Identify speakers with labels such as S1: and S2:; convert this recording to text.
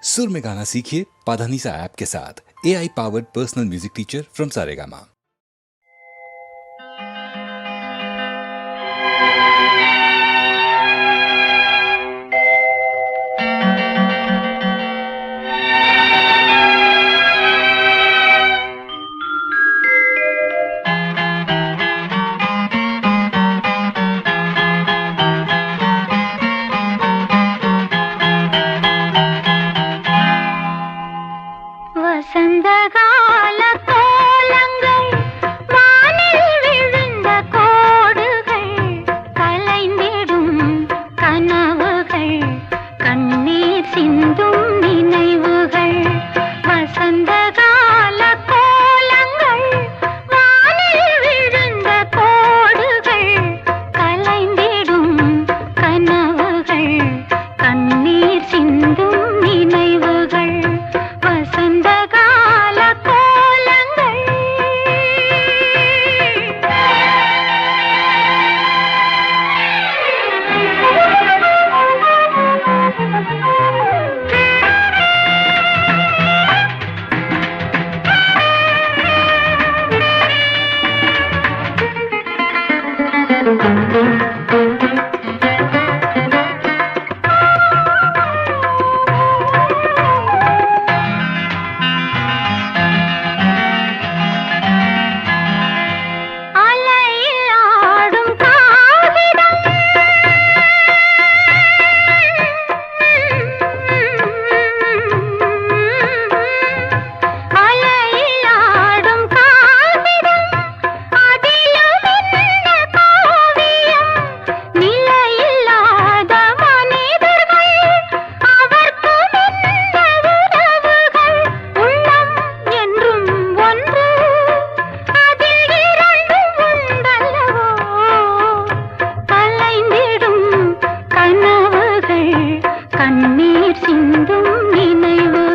S1: सुर में गाना सीखिए पाधानीसा ऐप के साथ। AI powered personal music teacher from Saregama.
S2: வசந்தகால கோலங்கள் வானில் விழுந்த கோடுகள் கலைந்திடும் கனவுகள் கண்ணீர் சிந்தும் நினைவுகள். வசந்தகால கோலங்கள் வானில் விழுந்த கோடுகள் கலைந்திடும் கனவுகள் கண்ணீர் சிந்தும் நினைவுகள். வசந்தகால கோலங்கள் அலையில் ஆடும் காகிதம் அலையில் ஆடும் காகிதம் அதிலும் என்ன காவியம். நிலையில்லாத மனிதர்கள் அவர்க்கும் என்ன உறவுகள். உள்ளம் என்றும் ஒன்று அதில் இரண்டும் உண்டல்லவோ. கலைந்திடும் கனவுகள் கண்ணீர் சிந்தும் நினைவுகள்.